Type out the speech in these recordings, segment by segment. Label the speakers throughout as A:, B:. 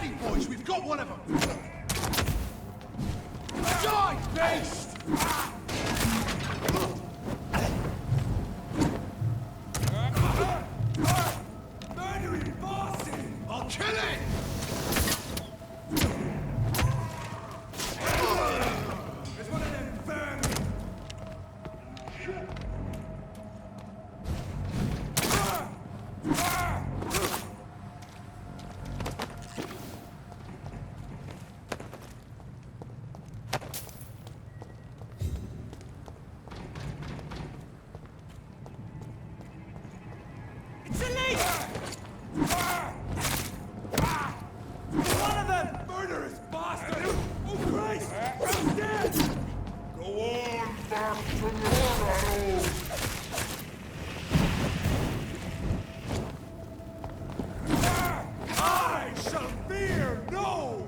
A: Steady, boys, we've got one of them! Die, beast! Murdering bastard! I'll kill it! There's one of them vermin! It's a leak! One of them! Murderous bastard! Oh, Christ! I'm dead!
B: Go on back to the shadows!
A: I shall fear no!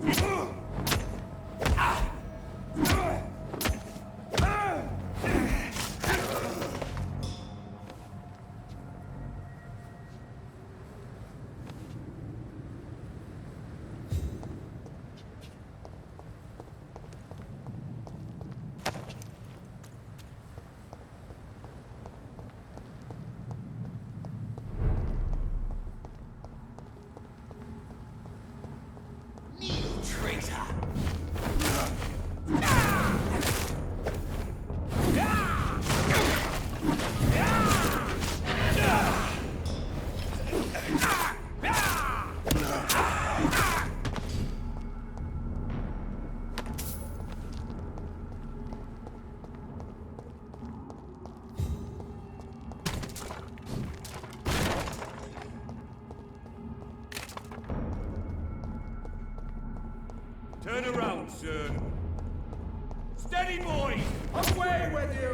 A: Traitor! Turn around, sir. Steady, boys! Away with you!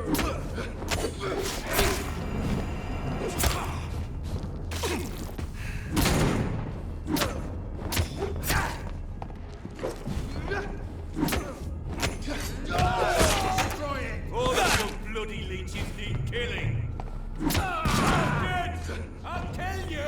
A: Destroy it! All of your bloody leeches need killing! Dead! I'll tell you!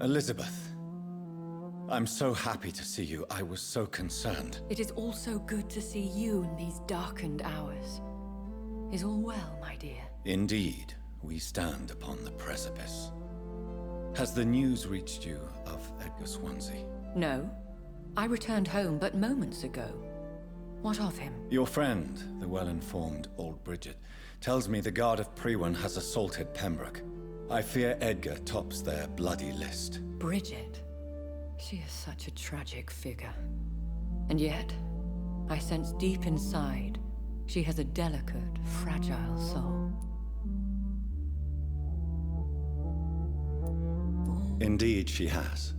C: Elizabeth, I'm so happy to see you. I was so concerned.
D: It is also good to see you in these darkened hours. Is all well, my dear?
C: Indeed, we stand upon the precipice. Has the news reached you of Edgar Swansea?
D: No. I returned home but moments ago. What of him?
C: Your friend, the well-informed old Bridget, tells me the Guard of Priwen has assaulted Pembroke. I fear Edgar tops their bloody list.
D: Bridget? She is such a tragic figure. And yet, I sense deep inside, she has a delicate, fragile soul.
C: Indeed, she has.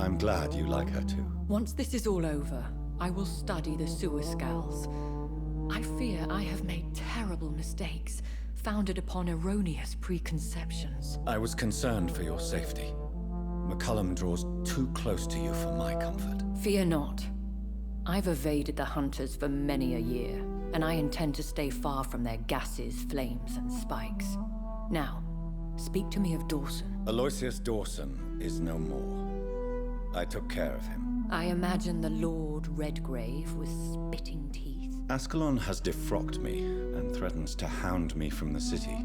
C: I'm glad you like her too.
D: Once this is all over, I will study the sewer skulls. I fear I have made terrible mistakes, founded upon erroneous preconceptions.
C: I was concerned for your safety. McCullum draws too close to you for my comfort.
D: Fear not. I've evaded the hunters for many a year, and I intend to stay far from their gases, flames, and spikes. Now, speak to me of Dawson.
C: Aloysius Dawson is no more. I took care of him.
D: I imagine the Lord Redgrave with spitting teeth.
C: Ascalon has defrocked me and threatens to hound me from the city.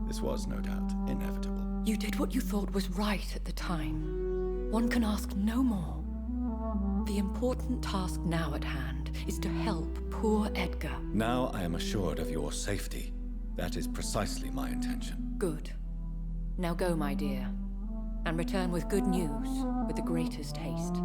C: This was, no doubt, inevitable.
D: You did what you thought was right at the time. One can ask no more. The important task now at hand is to help poor Edgar.
C: Now I am assured of your safety. That is precisely my intention.
D: Good. Now go, my dear, and return with good news with the greatest haste.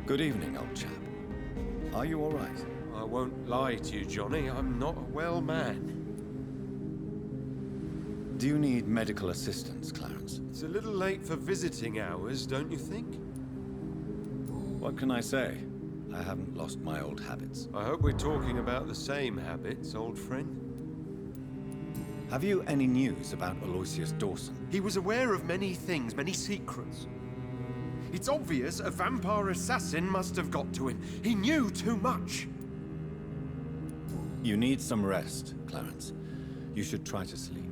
C: Good evening, old chap. Are you all right?
E: I won't lie to you, Johnny. I'm not a well man.
C: Do you need medical assistance, Clarence?
E: It's a little late for visiting hours, don't you think?
C: What can I say? I haven't lost my old habits.
E: I hope we're talking about the same habits, old friend.
C: Have you any news about Aloysius Dawson?
E: He was aware of many things, many secrets. It's obvious a vampire assassin must have got to him. He knew too much.
C: You need some rest, Clarence. You should try to sleep.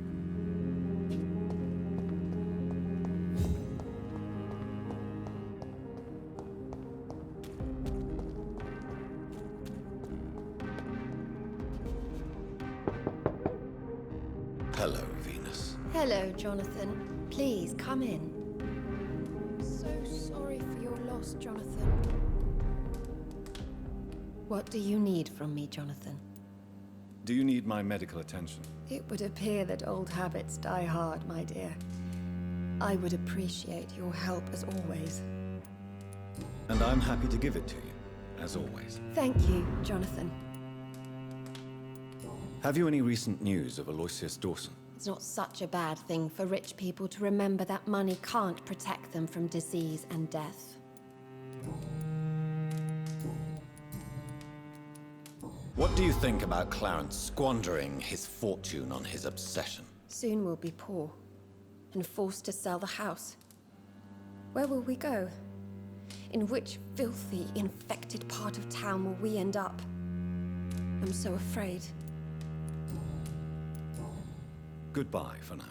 C: Hello, Venus.
F: Hello, Jonathan. Please, come in. So sorry for your loss, Jonathan. What do you need from me, Jonathan?
C: Do you need my medical attention?
F: It would appear that old habits die hard, my dear. I would appreciate your help as always.
C: And I'm happy to give it to you, as always.
F: Thank you, Jonathan.
C: Have you any recent news of Aloysius Dawson?
F: It's not such a bad thing for rich people to remember that money can't protect them from disease and death.
C: What do you think about Clarence squandering his fortune on his obsession?
F: Soon we'll be poor and forced to sell the house. Where will we go? In which filthy, infected part of town will we end up? I'm so afraid.
C: Goodbye for now.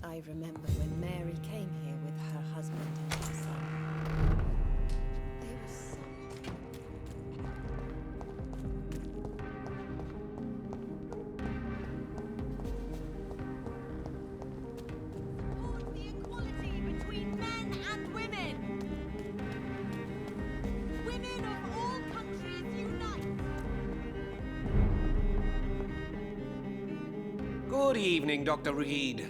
F: I remember when Mary came here with her husband and her son. They were so...
G: Support the equality between men and women. Women of all countries unite.
H: Good evening, Dr. Reed.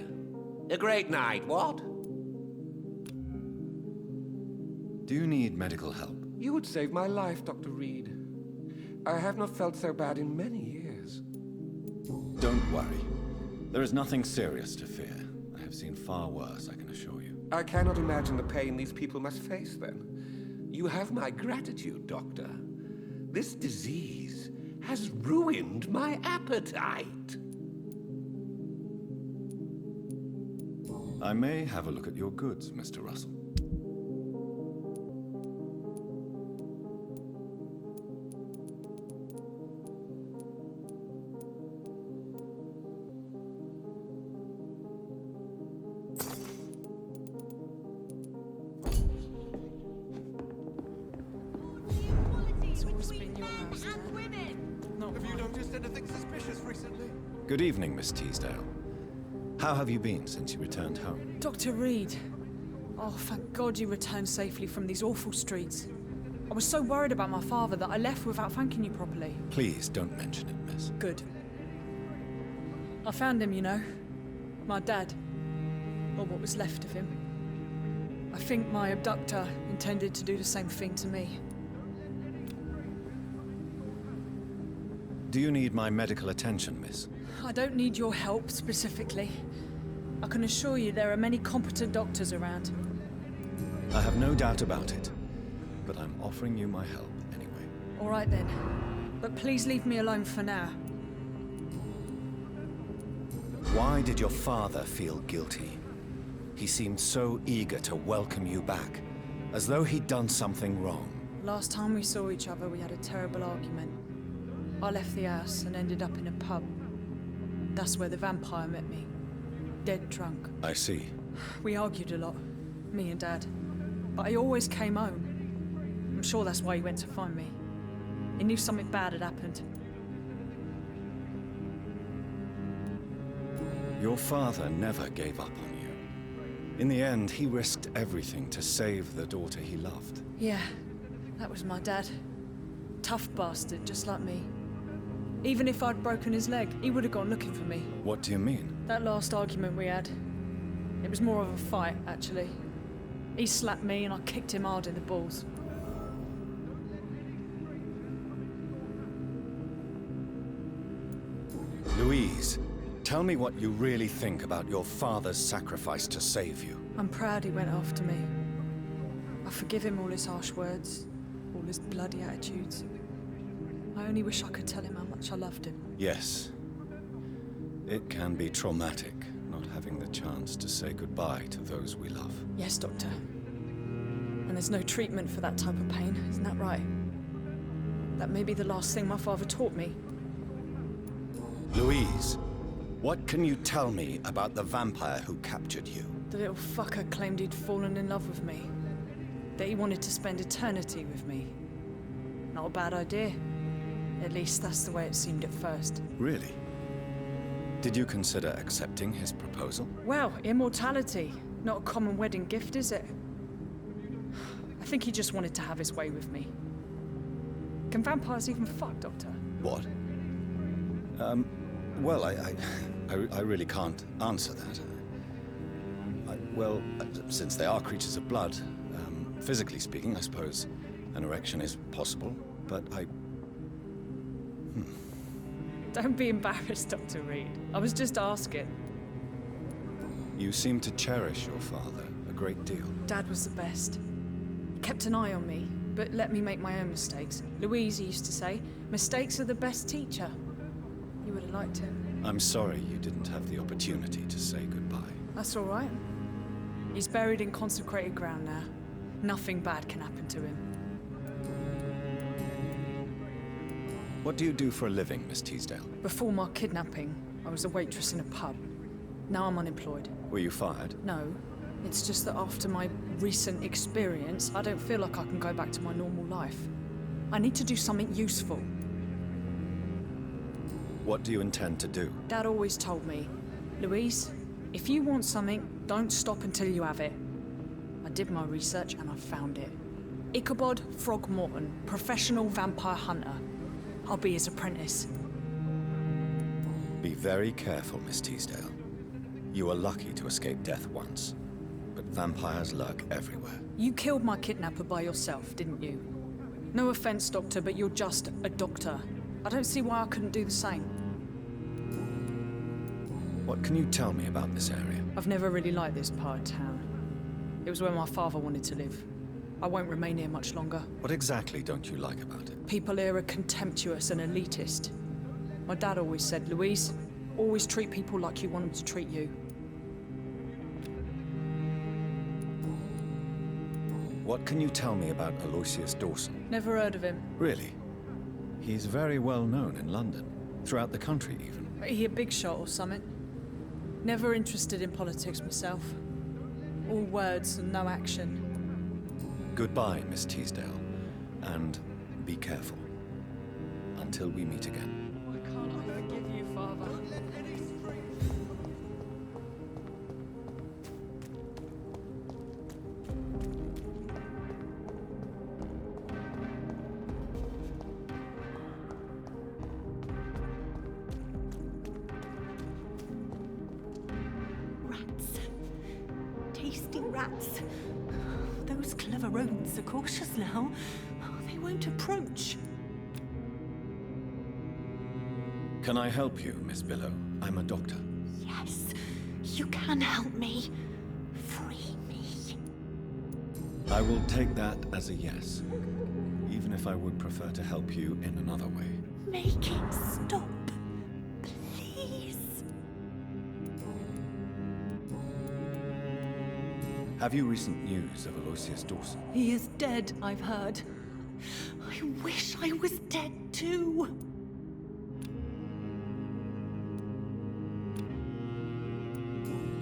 H: A great night, what?
C: Do you need medical help?
H: You would save my life, Dr. Reed. I have not felt so bad in many years.
C: Don't worry. There is nothing serious to fear. I have seen far worse, I can assure you.
H: I cannot imagine the pain these people must face then. You have my gratitude, Doctor. This disease has ruined my appetite.
C: I may have a look at your goods, Mr. Russell.
I: in your house,
G: And
I: Dad.
G: women!
I: Not
E: Have you
I: mine.
E: noticed anything suspicious recently?
C: Good evening, Miss Teasdale. How have you been since you returned home?
I: Dr. Reed. Oh, thank God you returned safely from these awful streets. I was so worried about my father that I left without thanking you properly.
C: Please don't mention it, miss.
I: Good. I found him, you know. My dad. Or what was left of him. I think my abductor intended to do the same thing to me.
C: Do you need my medical attention, miss?
I: I don't need your help specifically. I can assure you there are many competent doctors around.
C: I have no doubt about it, but I'm offering you my help anyway.
I: All right then. But please leave me alone for now.
C: Why did your father feel guilty? He seemed so eager to welcome you back, as though he'd done something wrong.
I: Last time we saw each other, we had a terrible argument. I left the house and ended up in a pub. That's where the vampire met me. Dead drunk.
C: I see.
I: We argued a lot, me and Dad. But I always came home. I'm sure that's why he went to find me. He knew something bad had happened.
C: Your father never gave up on you. In the end, he risked everything to save the daughter he loved.
I: Yeah, that was my dad. Tough bastard, just like me. Even if I'd broken his leg, he would have gone looking for me.
C: What do you mean?
I: That last argument we had, it was more of a fight, actually. He slapped me and I kicked him hard in the balls.
C: Louise, tell me what you really think about your father's sacrifice to save you.
I: I'm proud he went after me. I forgive him all his harsh words, all his bloody attitudes. I only wish I could tell him how much I loved him.
C: Yes. It can be traumatic, not having the chance to say goodbye to those we love.
I: Yes, Doctor. And there's no treatment for that type of pain, isn't that right? That may be the last thing my father taught me.
C: Louise, what can you tell me about the vampire who captured you?
I: The little fucker claimed he'd fallen in love with me. That he wanted to spend eternity with me. Not a bad idea. At least that's the way it seemed at first.
C: Really? Did you consider accepting his proposal?
I: Well, immortality. Not a common wedding gift, is it? I think he just wanted to have his way with me. Can vampires even fuck, Doctor?
C: What? Well, I really can't answer that. Well, since they are creatures of blood, physically speaking, I suppose an erection is possible, but
I: Don't be embarrassed, Dr. Reed. I was just asking.
C: You seem to cherish your father a great deal.
I: Dad was the best. He kept an eye on me, but let me make my own mistakes. Louise used to say, mistakes are the best teacher. You would have liked him.
C: I'm sorry you didn't have the opportunity to say goodbye.
I: That's all right. He's buried in consecrated ground now. Nothing bad can happen to him.
C: What do you do for a living, Miss Teasdale?
I: Before my kidnapping, I was a waitress in a pub. Now I'm unemployed.
C: Were you fired?
I: No, it's just that after my recent experience, I don't feel like I can go back to my normal life. I need to do something useful.
C: What do you intend to do?
I: Dad always told me, Louise, if you want something, don't stop until you have it. I did my research and I found it. Ichabod Throgmorton, professional vampire hunter. I'll be his apprentice.
C: Be very careful, Miss Teasdale. You were lucky to escape death once, but vampires lurk everywhere.
I: You killed my kidnapper by yourself, didn't you? No offense, Doctor, but you're just a doctor. I don't see why I couldn't do the same.
C: What can you tell me about this area?
I: I've never really liked this part of town. It was where my father wanted to live. I won't remain here much longer.
C: What exactly don't you like about it?
I: People here are contemptuous and elitist. My dad always said, Louise, always treat people like you want them to treat you.
C: What can you tell me about Aloysius Dawson?
I: Never heard of him.
C: Really? He's very well known in London, throughout the country even.
I: He a big shot or something? Never interested in politics myself. All words and no action.
C: Goodbye, Miss Teasdale, and be careful. until we meet again.
I: Why can't I forgive you, Father?
J: Rats. Tasty rats. Those clever rodents are cautious now. They won't approach.
C: Can I help you, Miss Billow? I'm a doctor.
J: Yes, you can help me. Free me.
C: I will take that as a yes, even if I would prefer to help you in another way.
J: Make it stop. Please.
C: Have you recent news of Ausgestoßen?
J: He is dead, I've heard. I wish I was dead too.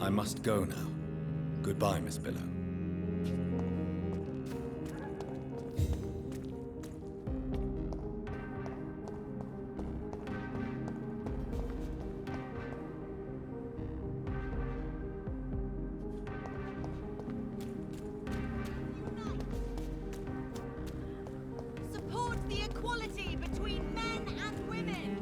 C: I must go now. Goodbye, Miss Billow.
G: Support the equality between men and women.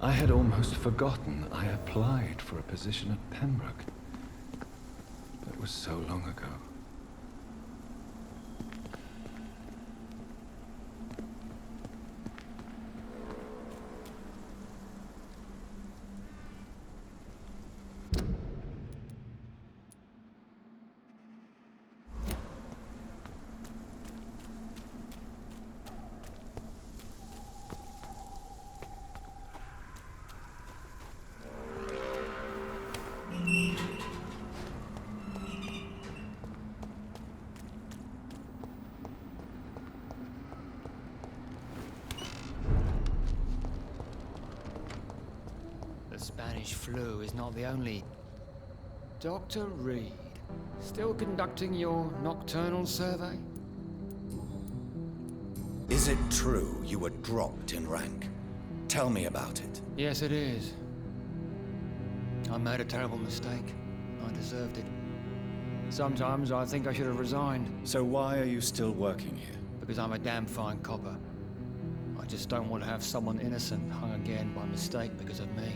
K: I had almost forgotten I applied for a position at Pembroke. That was so long ago.
L: The Spanish flu is not the only... Dr. Reed, still conducting your nocturnal survey?
C: Is it true you were dropped in rank? Tell me about it.
L: Yes, it is. I made a terrible mistake. I deserved it. Sometimes I think I should have resigned.
C: So why are you still working here?
L: Because I'm a damn fine copper. I just don't want to have someone innocent hung again by mistake because of me.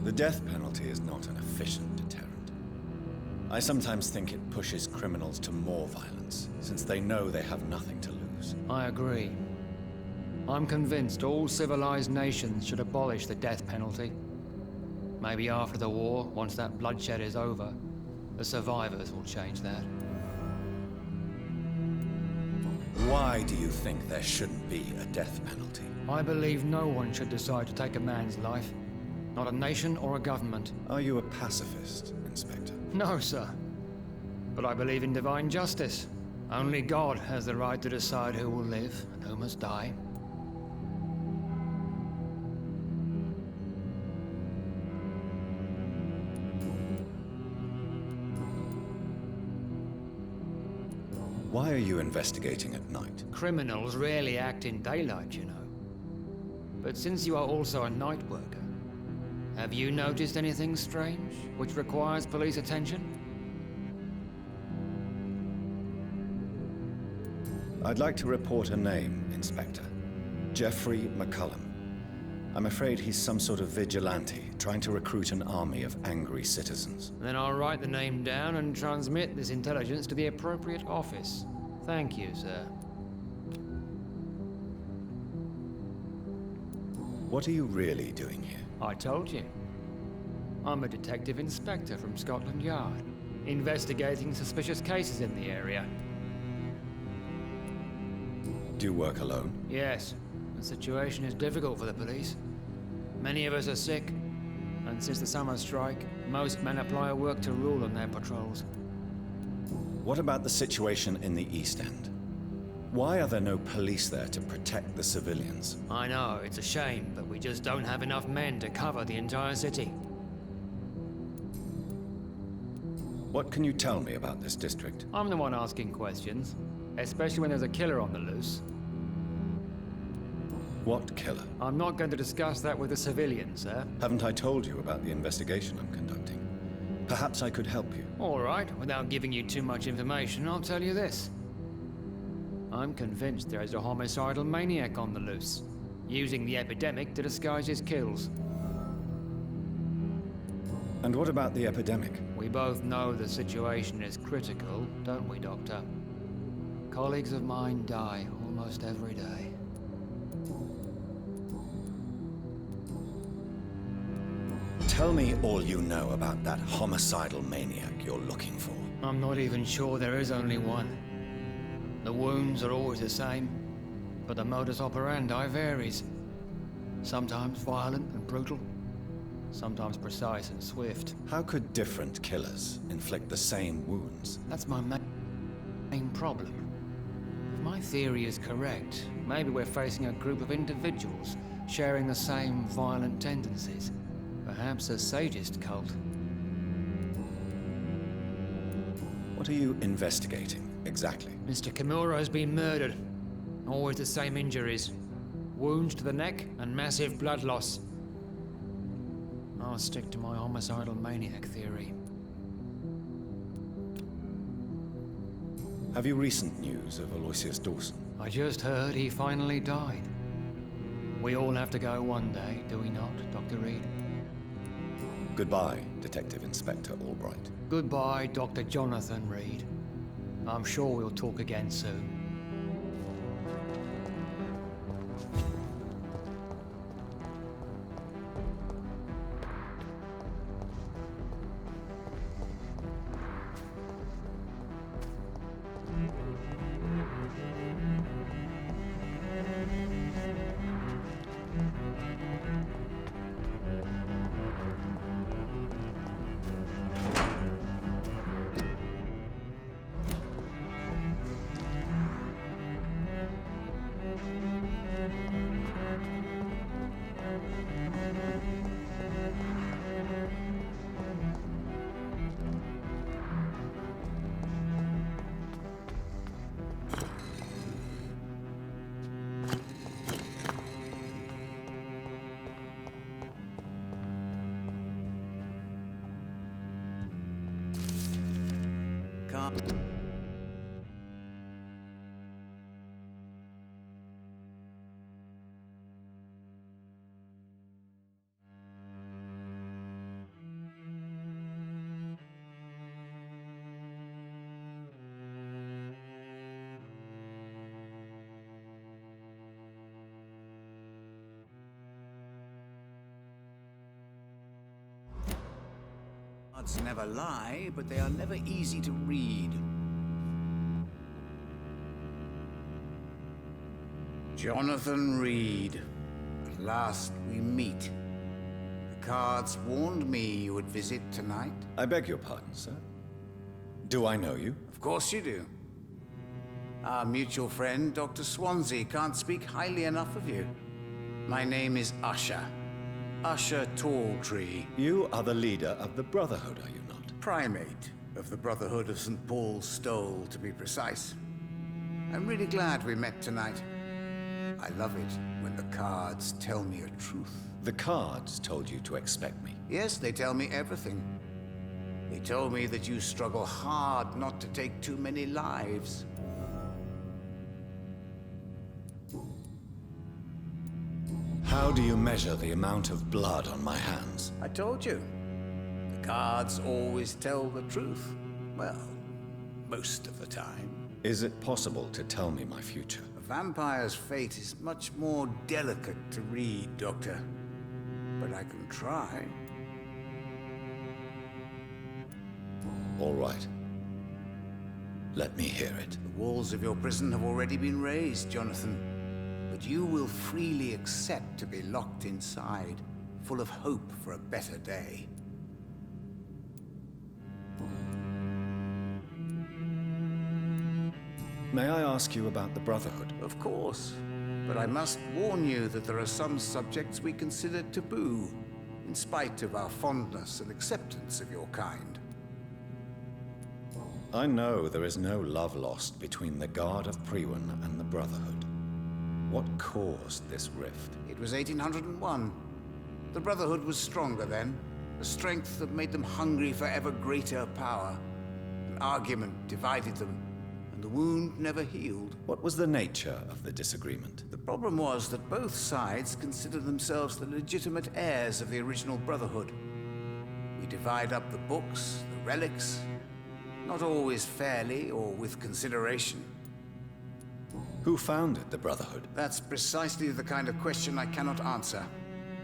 C: The death penalty is not an efficient deterrent. I sometimes think it pushes criminals to more violence, since they know they have nothing to lose.
L: I agree. I'm convinced all civilized nations should abolish the death penalty. Maybe after the war, once that bloodshed is over, the survivors will change that.
C: Why do you think there shouldn't be a death penalty?
L: I believe no one should decide to take a man's life. Not a nation or a government.
C: Are you a pacifist, Inspector?
L: No, sir. But I believe in divine justice. Only God has the right to decide who will live and who must die.
C: Why are you investigating at night?
L: Criminals rarely act in daylight, you know. But since you are also a night worker, have you noticed anything strange which requires police attention?
C: I'd like to report a name, Inspector. Jeffrey McCullum. I'm afraid he's some sort of vigilante, trying to recruit an army of angry citizens.
L: Then I'll write the name down and transmit this intelligence to the appropriate office. Thank you, sir.
C: What are you really doing here?
L: I told you. I'm a detective inspector from Scotland Yard, investigating suspicious cases in the area.
C: Do you work alone?
L: Yes. The situation is difficult for the police. Many of us are sick, and since the summer strike, most men apply a work to rule on their patrols.
C: What about the situation in the East End? Why are there no police there to protect the civilians?
L: I know, it's a shame, but we just don't have enough men to cover the entire city.
C: What can you tell me about this district?
L: I'm the one asking questions, especially when there's a killer on the loose.
C: What killer?
L: I'm not going to discuss that with the civilians, sir.
C: Haven't I told you about the investigation I'm conducting? Perhaps I could help you.
L: All right, without giving you too much information, I'll tell you this. I'm convinced there is a homicidal maniac on the loose, using the epidemic to disguise his kills.
C: And what about the epidemic?
L: We both know the situation is critical, don't we, Doctor? Colleagues of mine die almost every day.
C: Tell me all you know about that homicidal maniac you're looking for.
L: I'm not even sure there is only one. The wounds are always the same, but the modus operandi varies. Sometimes violent and brutal, sometimes precise and swift.
C: How could different killers inflict the same wounds?
L: That's my main problem. If my theory is correct, maybe we're facing a group of individuals sharing the same violent tendencies. Perhaps a sadist cult.
C: What are you investigating? exactly?
L: Mr. Kimura has been murdered. Always the same injuries. Wounds to the neck and massive blood loss. I'll stick to my homicidal maniac theory.
C: Have you recent news of Aloysius Dawson?
L: I just heard he finally died. We all have to go one day, do we not, Dr. Reed?
C: Goodbye, Detective Inspector Albright.
L: Goodbye, Dr. Jonathan Reed. I'm sure we'll talk again soon.
M: Cards never lie, but they are never easy to read. Jonathan Reed. At last we meet. The cards warned me you would visit tonight.
C: I beg your pardon, sir. Do I know you?
M: Of course you do. Our mutual friend, Dr. Swansea, can't speak highly enough of you. My name is Usher. Usher Talltree.
C: You are the leader of the Brotherhood, are you not?
M: Primate of the Brotherhood of St. Paul's Stole, to be precise. I'm really glad we met tonight. I love it when the cards tell me a truth.
C: The cards told you to expect me.
M: Yes, they tell me everything. They told me that you struggle hard not to take too many lives.
C: How do you measure the amount of blood on my hands?
M: I told you. The cards always tell the truth. Well, most of the time.
C: Is it possible to tell me my future?
M: A vampire's fate is much more delicate to read, Doctor. But I can try.
C: All right. Let me hear it.
M: The walls of your prison have already been raised, Jonathan. But you will freely accept to be locked inside, full of hope for a better day.
C: May I ask you about the Brotherhood?
M: Of course. But I must warn you that there are some subjects we consider taboo, in spite of our fondness and acceptance of your kind.
C: I know there is no love lost between the Guard of Priwen and the Brotherhood. What caused this rift?
M: It was 1801. The Brotherhood was stronger then, a strength that made them hungry for ever greater power. An argument divided them, and the wound never healed.
C: What was the nature of the disagreement?
M: The problem was that both sides considered themselves the legitimate heirs of the original Brotherhood. We divide up the books, the relics, not always fairly or with consideration.
C: Who founded the Brotherhood?
M: That's precisely the kind of question I cannot answer.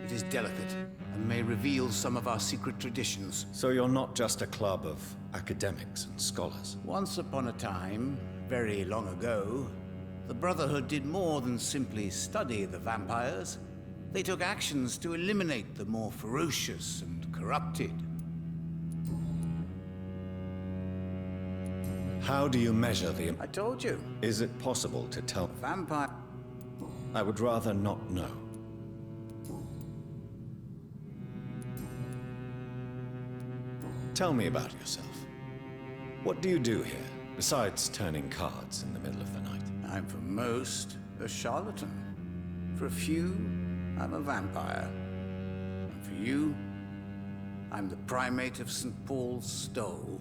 M: It is delicate, and may reveal some of our secret traditions.
C: So you're not just a club of academics and scholars?
M: Once upon a time, very long ago, the Brotherhood did more than simply study the vampires. They took actions to eliminate the more ferocious and corrupted.
C: How do you measure the...
M: I told you.
C: Is it possible to tell...
M: Vampire...
C: I would rather not know. Tell me about yourself. What do you do here? Besides turning cards in the middle of the night.
M: I'm for most a charlatan. For a few, I'm a vampire. And for you, I'm the primate of St. Paul's Stole.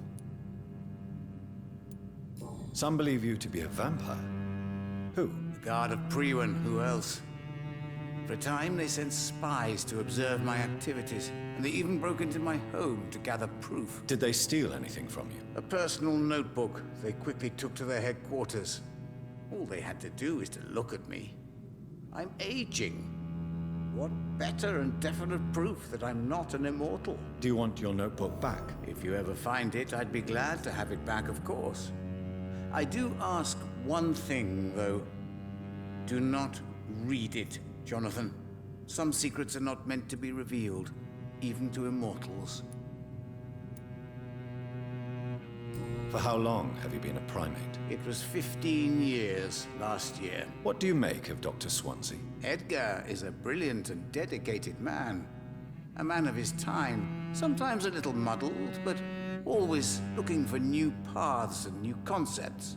C: Some believe you to be a vampire. Who?
M: The Guard of Priwen, who else? For a time, they sent spies to observe my activities, and they even broke into my home to gather proof.
C: Did they steal anything from you?
M: A personal notebook they quickly took to their headquarters. All they had to do is to look at me. I'm aging. What better and definite proof that I'm not an immortal?
C: Do you want your notebook back?
M: If you ever find it, I'd be glad to have it back, of course. I do ask one thing, though. Do not read it, Jonathan. Some secrets are not meant to be revealed, even to immortals.
C: For how long have you been a primate?
M: It was 15 years last year.
C: What do you make of Dr. Swansea?
M: Edgar is a brilliant and dedicated man. A man of his time, sometimes a little muddled, but always looking for new paths and new concepts.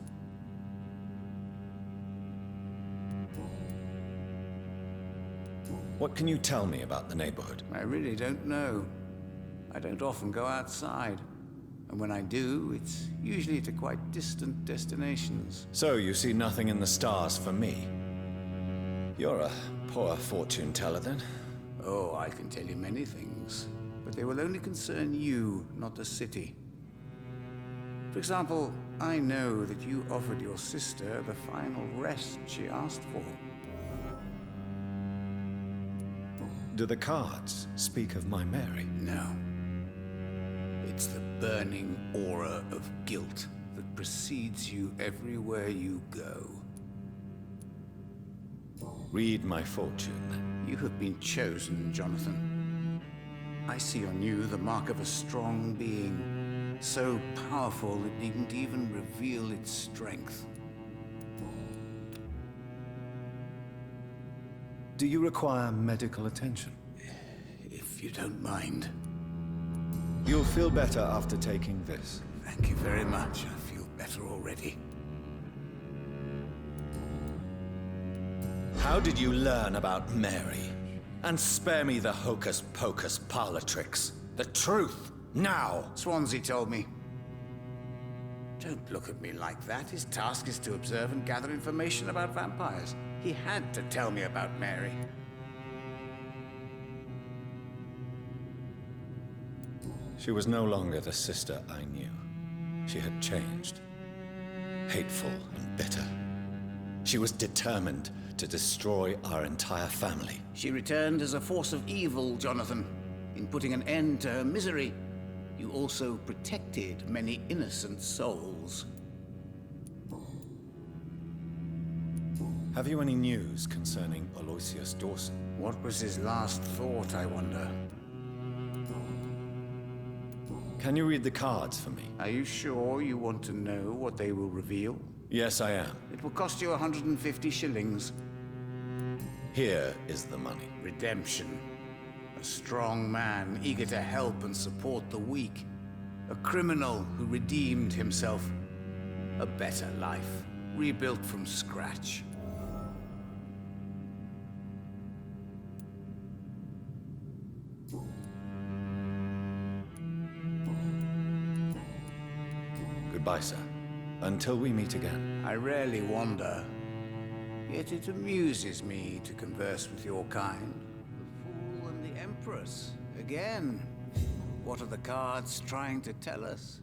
C: What can you tell me about the neighborhood?
M: I really don't know. I don't often go outside. And when I do, it's usually to quite distant destinations.
C: So you see nothing in the stars for me? You're a poor fortune teller, then?
M: Oh, I can tell you many things. But they will only concern you, not the city. For example, I know that you offered your sister the final rest she asked for.
C: Do the cards speak of my Mary?
M: No. It's the burning aura of guilt that precedes you everywhere you go.
C: Read my fortune, then.
M: You have been chosen, Jonathan. I see on you the mark of a strong being, so powerful it needn't even reveal its strength.
C: Do you require medical attention?
M: If you don't mind.
C: You'll feel better after taking this.
M: Thank you very much. I feel better already.
C: How did you learn about Mary? And spare me the hocus-pocus parlor tricks. The truth, now!
M: Swansea told me. Don't look at me like that. His task is to observe and gather information about vampires. He had to tell me about Mary.
C: She was no longer the sister I knew. She had changed. Hateful and bitter. She was determined to destroy our entire family.
M: She returned as a force of evil, Jonathan. In putting an end to her misery, you also protected many innocent souls.
C: Have you any news concerning Ausgestoßen?
M: What was his last thought, I wonder?
C: Can you read the cards for me?
M: Are you sure you want to know what they will reveal?
C: Yes, I am.
M: It will cost you 150 shillings.
C: Here is the money.
M: Redemption. A strong man eager to help and support the weak. A criminal who redeemed himself. A better life, rebuilt from scratch.
C: Goodbye, sir. Until we meet again.
M: I rarely wander, yet it amuses me to converse with your kind. The Fool and the Empress. Again. What are the cards trying to tell us?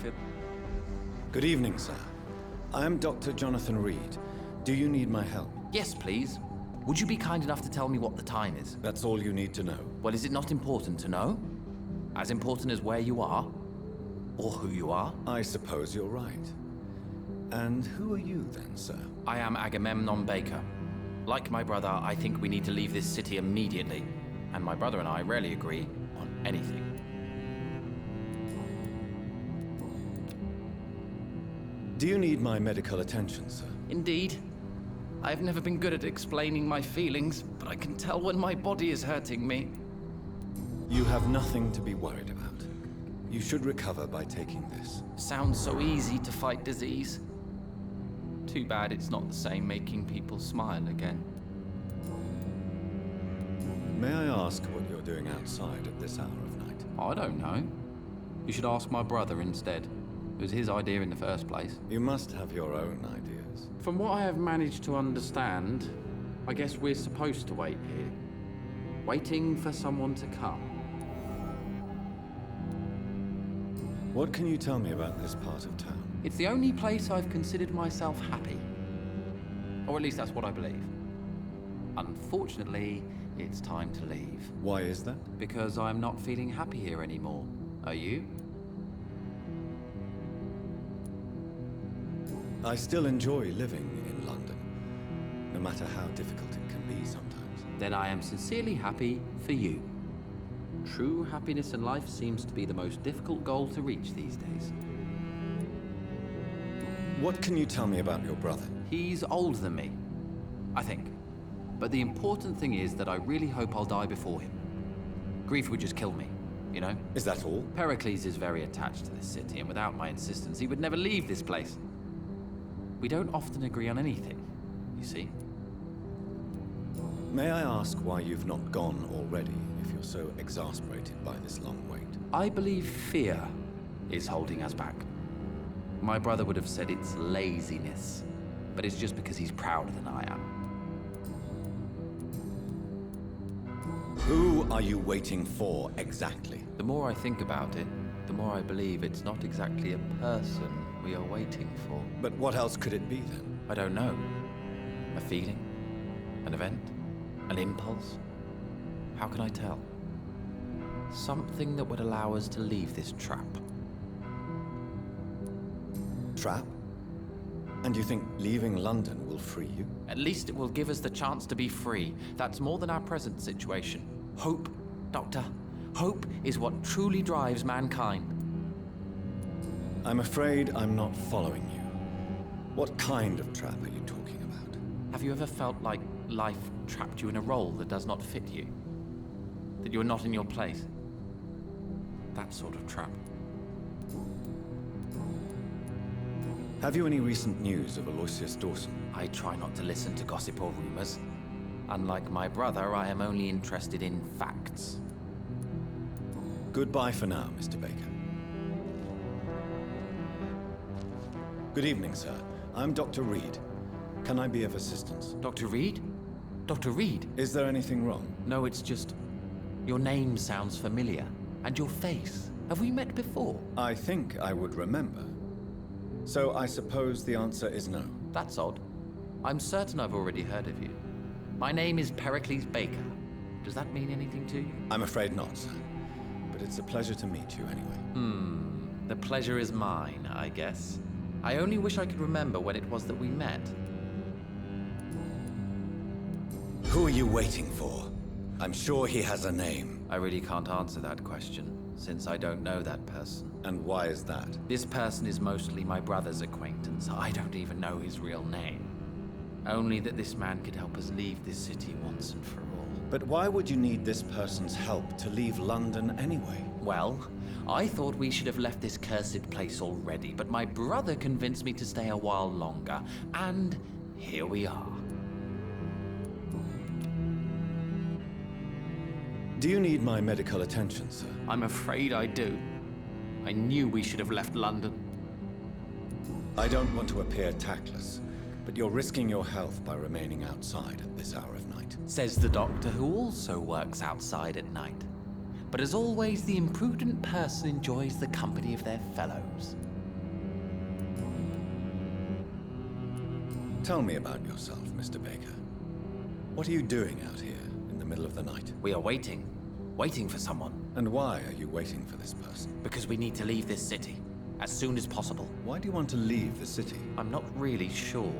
N: Vampyr.
C: Good evening, sir. I am Dr. Jonathan Reed. Do you need my help?
N: Yes, please. Would you be kind enough to tell me what the time is?
C: That's all you need to know.
N: Well, is it not important to know? As important as where you are? Or who you are?
C: I suppose you're right. And who are you then, sir?
N: I am Agamemnon Baker. Like my brother, I think we need to leave this city immediately. And my brother and I rarely agree on anything.
C: Do you need my medical attention, sir?
N: Indeed. I've never been good at explaining my feelings, but I can tell when my body is hurting me.
C: You have nothing to be worried about. You should recover by taking this.
N: Sounds so easy to fight disease. Too bad it's not the same making people smile again.
C: May I ask what you're doing outside at this hour of night?
N: I don't know. You should ask my brother instead. It was his idea in the first place.
C: You must have your own ideas.
N: From what I have managed to understand, I guess we're supposed to wait here. Waiting for someone to come.
C: What can you tell me about this part of town?
N: It's the only place I've considered myself happy. Or at least that's what I believe. Unfortunately, it's time to leave.
C: Why is that?
N: Because I'm not feeling happy here anymore. Are you?
C: I still enjoy living in London, no matter how difficult it can be sometimes.
N: Then I am sincerely happy for you. True happiness in life seems to be the most difficult goal to reach these days.
C: What can you tell me about your brother?
N: He's older than me, I think. But the important thing is that I really hope I'll die before him. Grief would just kill me, you know?
C: Is that all?
N: Pericles is very attached to this city, and without my insistence, he would never leave this place. We don't often agree on anything, you see.
C: May I ask why you've not gone already, if you're so exasperated by this long wait?
N: I believe fear is holding us back. My brother would have said it's laziness, but it's just because he's prouder than I am.
C: Who are you waiting for, exactly?
N: The more I think about it, the more I believe it's not exactly a person we are waiting for.
C: But what else could it be, then?
N: I don't know. A feeling? An event? An impulse? How can I tell? Something that would allow us to leave this trap.
C: Trap? And you think leaving London will free you?
N: At least it will give us the chance to be free. That's more than our present situation. Hope, Doctor. Hope is what truly drives mankind.
C: I'm afraid I'm not following you. What kind of trap are you talking about?
N: Have you ever felt like life trapped you in a role that does not fit you? That you are not in your place? That sort of trap.
C: Have you any recent news of Ausgestoßen?
N: I try not to listen to gossip or rumors. Unlike my brother, I am only interested in facts.
C: Goodbye for now, Mr. Baker. Good evening, sir. I'm Dr. Reed. Can I be of assistance?
N: Dr. Reed? Dr. Reed?
C: Is there anything wrong?
N: No, it's just... your name sounds familiar. And your face. Have we met before?
C: I think I would remember. So I suppose the answer is no.
N: That's odd. I'm certain I've already heard of you. My name is Pericles Baker. Does that mean anything to you?
C: I'm afraid not, sir. But it's a pleasure to meet you anyway.
N: The pleasure is mine, I guess. I only wish I could remember when it was that we met.
C: Who are you waiting for? I'm sure he has a name.
N: I really can't answer that question, since I don't know that person.
C: And why is that?
N: This person is mostly my brother's acquaintance. I don't even know his real name. Only that this man could help us leave this city once and for all.
C: But why would you need this person's help to leave London anyway?
N: Well, I thought we should have left this cursed place already, but my brother convinced me to stay a while longer, and here we are.
C: Do you need my medical attention, sir?
N: I'm afraid I do. I knew we should have left London.
C: I don't want to appear tactless, but you're risking your health by remaining outside at this hour of night.
N: Says the doctor, who also works outside at night. But as always, the imprudent person enjoys the company of their fellows.
C: Tell me about yourself, Mr. Baker. What are you doing out here in the middle of the night?
N: We are waiting. Waiting for someone.
C: And why are you waiting for this person?
N: Because we need to leave this city. As soon as possible.
C: Why do you want to leave the city?
N: I'm not really sure.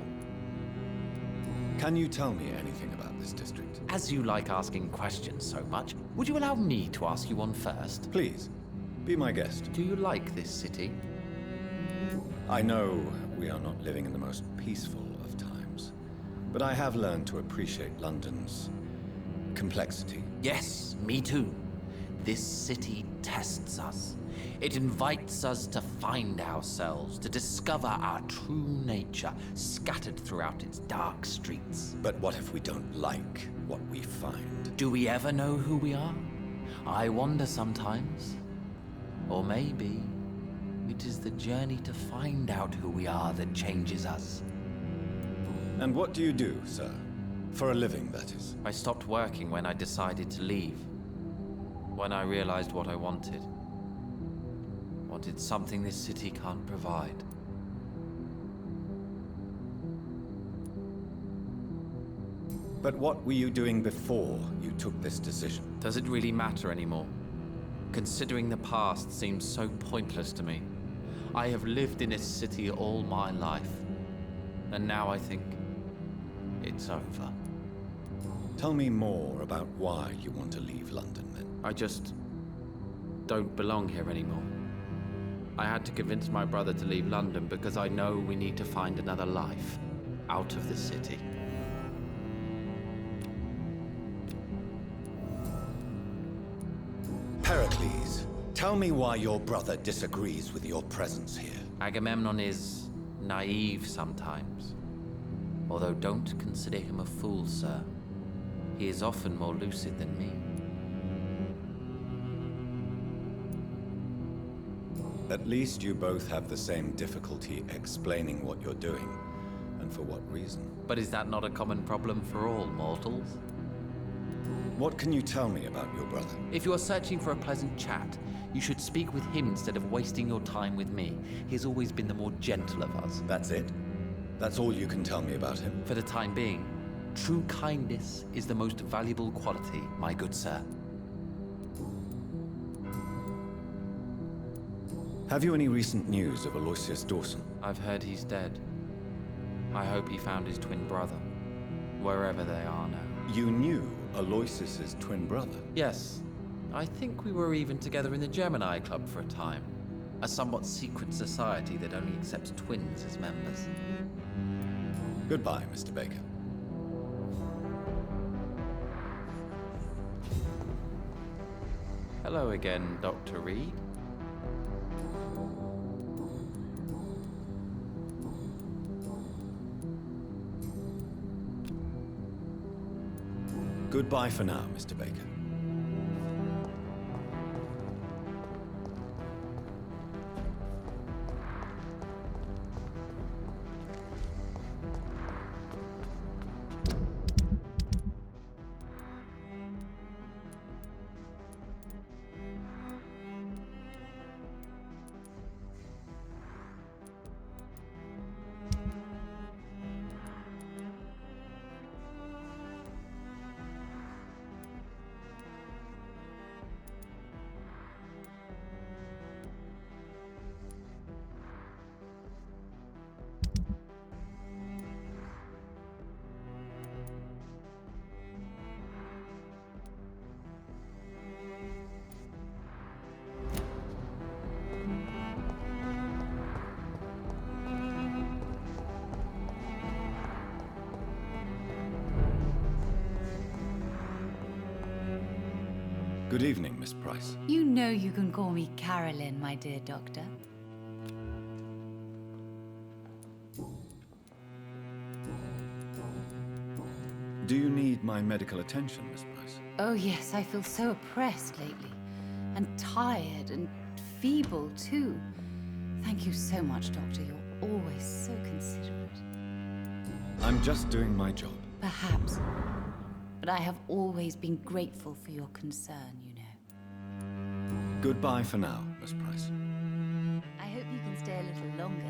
C: Can you tell me anything about this district?
N: As you like asking questions so much, would you allow me to ask you one first?
C: Please, be my guest.
N: Do you like this city?
C: I know we are not living in the most peaceful of times, but I have learned to appreciate London's complexity.
N: Yes, me too. This city tests us. It invites us to find ourselves, to discover our true nature, scattered throughout its dark streets.
C: But what if we don't like what we find?
N: Do we ever know who we are? I wonder sometimes. Or maybe it is the journey to find out who we are that changes us.
C: And what do you do, sir? For a living, that is.
N: I stopped working when I decided to leave. When I realized what I wanted. Wanted something this city can't provide.
C: But what were you doing before you took this decision?
N: Does it really matter anymore? Considering the past seems so pointless to me. I have lived in this city all my life. And now I think it's over.
C: Tell me more about why you want to leave London, then.
N: I just don't belong here anymore. I had to convince my brother to leave London because I know we need to find another life out of the city.
C: Pericles, tell me why your brother disagrees with your presence here.
N: Agamemnon is naive sometimes. Although don't consider him a fool, sir. He is often more lucid than me.
C: At least you both have the same difficulty explaining what you're doing, and for what reason.
N: But is that not a common problem for all mortals?
C: What can you tell me about your brother?
N: If you are searching for a pleasant chat, you should speak with him instead of wasting your time with me. He's always been the more gentle of us.
C: That's it? That's all you can tell me about him?
N: For the time being, true kindness is the most valuable quality, my good sir.
C: Have you any recent news of Ausgestoßen?
N: I've heard he's dead. I hope he found his twin brother, wherever they are now.
C: You knew Aloysius's twin brother?
N: Yes. I think we were even together in the Gemini Club for a time. A somewhat secret society that only accepts twins as members.
C: Goodbye, Mr. Baker.
N: Hello again, Dr. Reed.
C: Goodbye for now, Mr. Baker. Good evening, Miss Price.
O: You know you can call me Carolyn, my dear doctor.
C: Do you need my medical attention, Miss Price?
O: Oh yes, I feel so oppressed lately. And tired and feeble, too. Thank you so much, Doctor. You're always so considerate.
C: I'm just doing my job.
O: Perhaps. But I have always been grateful for your concern, you know.
C: Goodbye for now, Miss Price.
O: I hope you can stay a little longer